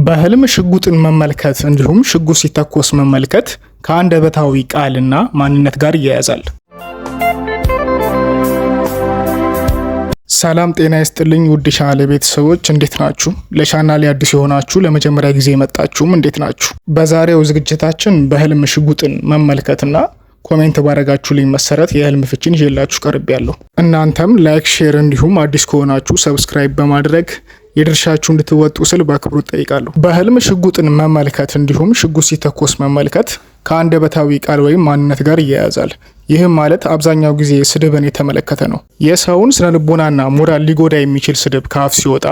በህልም ሽጉጥን መመልከት እንዲሁም ሽጉጥ ሲተኮስ መመልከት ከአንደበታዊ ቃልና ማንነት ጋር ይያያዛል። ሰላም ጤና ይስጥልኝ ውድ ቻናሌ ቤተሰቦች እንዴት ናችሁ? ለቻናሌ አዲስ የሆናችሁ ለመጀመሪያ ጊዜ የመጣችሁም እንዴት ናችሁ? በዛሬው ዝግጅታችን በህልም ሽጉጥን መመልከትና ኮሜንት ባረጋችሁልኝ መሰረት የህልም ፍቺን ይዤላችሁ ቀርቤያለሁ። እናንተም ላይክ፣ ሼር እንዲሁም አዲስ ከሆናችሁ ሰብስክራይብ በማድረግ የድርሻችሁ እንድትወጡ ስል በአክብሮት ጠይቃለሁ። በህልም ሽጉጥን መመልከት እንዲሁም ሽጉጥ ሲተኮስ መመልከት ከአንደበታዊ ቃል ወይም ማንነት ጋር ይያያዛል። ይህም ማለት አብዛኛው ጊዜ ስድብን የተመለከተ ነው። የሰውን ስነልቦናና ሞራል ሊጎዳ የሚችል ስድብ ከአፍ ሲወጣ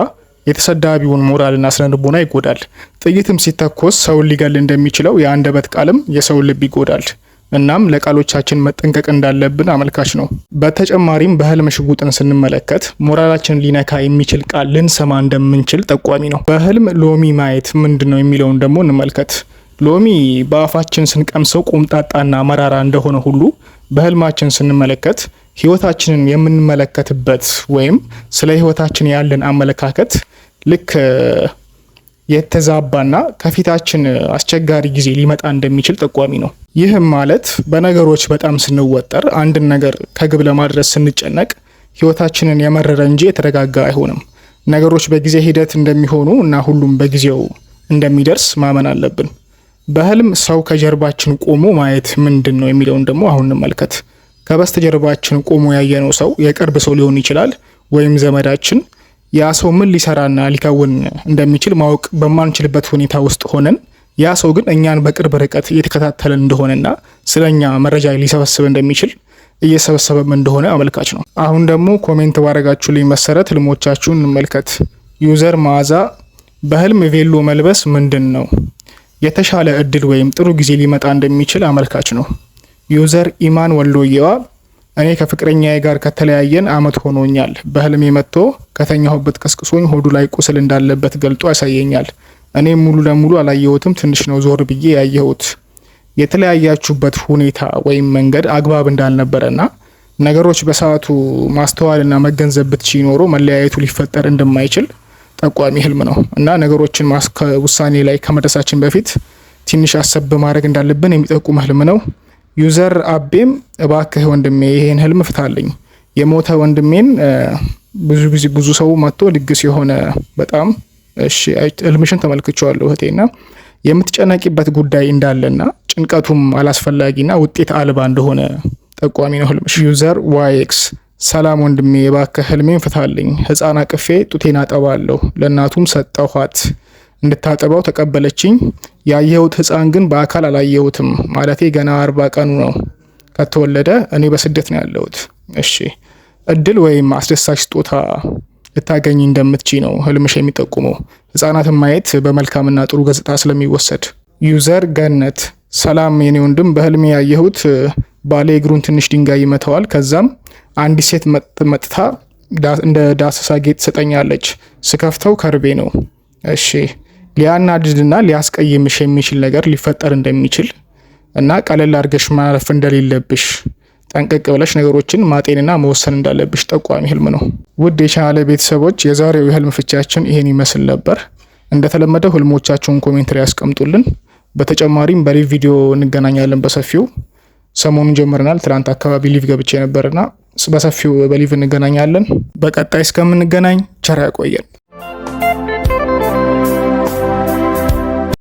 የተሰዳቢውን ሞራልና ስነልቦና ይጎዳል። ጥይትም ሲተኮስ ሰውን ሊገል እንደሚችለው የአንደበት ቃልም የሰውን ልብ ይጎዳል። እናም ለቃሎቻችን መጠንቀቅ እንዳለብን አመልካች ነው። በተጨማሪም በህልም ሽጉጥን ስንመለከት ሞራላችንን ሊነካ የሚችል ቃል ልንሰማ እንደምንችል ጠቋሚ ነው። በህልም ሎሚ ማየት ምንድን ነው የሚለውን ደግሞ እንመልከት። ሎሚ በአፋችን ስንቀምሰው ቆምጣጣና መራራ እንደሆነ ሁሉ በህልማችን ስንመለከት ህይወታችንን የምንመለከትበት ወይም ስለ ህይወታችን ያለን አመለካከት ልክ የተዛባና ከፊታችን አስቸጋሪ ጊዜ ሊመጣ እንደሚችል ጠቋሚ ነው። ይህም ማለት በነገሮች በጣም ስንወጠር፣ አንድን ነገር ከግብ ለማድረስ ስንጨነቅ ህይወታችንን የመረረ እንጂ የተረጋጋ አይሆንም። ነገሮች በጊዜ ሂደት እንደሚሆኑ እና ሁሉም በጊዜው እንደሚደርስ ማመን አለብን። በህልም ሰው ከጀርባችን ቆሞ ማየት ምንድን ነው የሚለውን ደግሞ አሁን እንመልከት። ከበስተጀርባችን ቆሞ ያየነው ሰው የቅርብ ሰው ሊሆን ይችላል ወይም ዘመዳችን። ያ ሰው ምን ሊሰራና ሊከውን እንደሚችል ማወቅ በማንችልበት ሁኔታ ውስጥ ሆነን ያ ሰው ግን እኛን በቅርብ ርቀት እየተከታተለን እንደሆነና ስለኛ መረጃ ሊሰበስብ እንደሚችል እየሰበሰበም እንደሆነ አመልካች ነው። አሁን ደግሞ ኮሜንት ባረጋችሁልኝ መሰረት ህልሞቻችሁን እንመልከት። ዩዘር መዓዛ በህልም ቬሎ መልበስ ምንድን ነው? የተሻለ እድል ወይም ጥሩ ጊዜ ሊመጣ እንደሚችል አመልካች ነው። ዩዘር ኢማን ወሎየዋ እኔ ከፍቅረኛዬ ጋር ከተለያየን አመት ሆኖኛል። በህልሜ መጥቶ ከተኛሁበት ቀስቅሶኝ ሆዱ ላይ ቁስል እንዳለበት ገልጦ ያሳየኛል። እኔም ሙሉ ለሙሉ አላየሁትም፣ ትንሽ ነው ዞር ብዬ ያየሁት። የተለያያችሁበት ሁኔታ ወይም መንገድ አግባብ እንዳልነበረና ነገሮች በሰዓቱ ማስተዋልና መገንዘብ ብትችይ ኖሮ መለያየቱ ሊፈጠር እንደማይችል ጠቋሚ ህልም ነው እና ነገሮችን ውሳኔ ላይ ከመድረሳችን በፊት ትንሽ አሰብ ማድረግ እንዳለብን የሚጠቁም ህልም ነው። ዩዘር አቤም እባክህ ወንድሜ ይሄን ህልም ፍታልኝ። የሞተ ወንድሜን ብዙ ሰው መጥቶ ድግስ የሆነ በጣም እሺ ህልምሽን ተመልክቼዋለሁ እህቴና የምትጨነቂበት ጉዳይ እንዳለና ጭንቀቱም አላስፈላጊና ውጤት አልባ እንደሆነ ጠቋሚ ነው ህልምሽ። ዩዘር ዋይኤክስ ሰላም ወንድሜ እባክህ ህልሜን ፍታልኝ። ህፃን አቅፌ ጡቴን አጠባለሁ። ለእናቱም ሰጠኋት እንድታጠባው ተቀበለችኝ። ያየሁት ህፃን ግን በአካል አላየሁትም። ማለቴ ገና 40 ቀኑ ነው ከተወለደ። እኔ በስደት ነው ያለሁት። እሺ እድል ወይም አስደሳች ስጦታ ልታገኝ እንደምትችይ ነው ህልምሽ የሚጠቁመው። ህፃናትን ማየት በመልካምና ጥሩ ገጽታ ስለሚወሰድ። ዩዘር ገነት ሰላም የኔ ወንድም በህልሜ ያየሁት ባሌ እግሩን ትንሽ ድንጋይ ይመታዋል። ከዛም አንዲት ሴት መጥታ እንደ ዳሰሳ ጌጥ ትሰጠኛለች። ስከፍተው ከርቤ ነው። እሺ ሊያናድድና ሊያስቀይምሽ የሚችል ነገር ሊፈጠር እንደሚችል እና ቀለል አድርገሽ ማለፍ እንደሌለብሽ ጠንቀቅ ብለሽ ነገሮችን ማጤንና መወሰን እንዳለብሽ ጠቋሚ ህልም ነው። ውድ የቻናሌ ቤተሰቦች የዛሬው የህልም ፍቻችን ይሄን ይመስል ነበር። እንደተለመደው ህልሞቻችሁን ኮሜንት ላይ ያስቀምጡልን። በተጨማሪም በሊቭ ቪዲዮ እንገናኛለን በሰፊው። ሰሞኑን ጀምረናል። ትናንት አካባቢ ሊቭ ገብቼ ነበርና በሰፊው በሊቭ እንገናኛለን። በቀጣይ እስከምንገናኝ ቸር ያቆየን።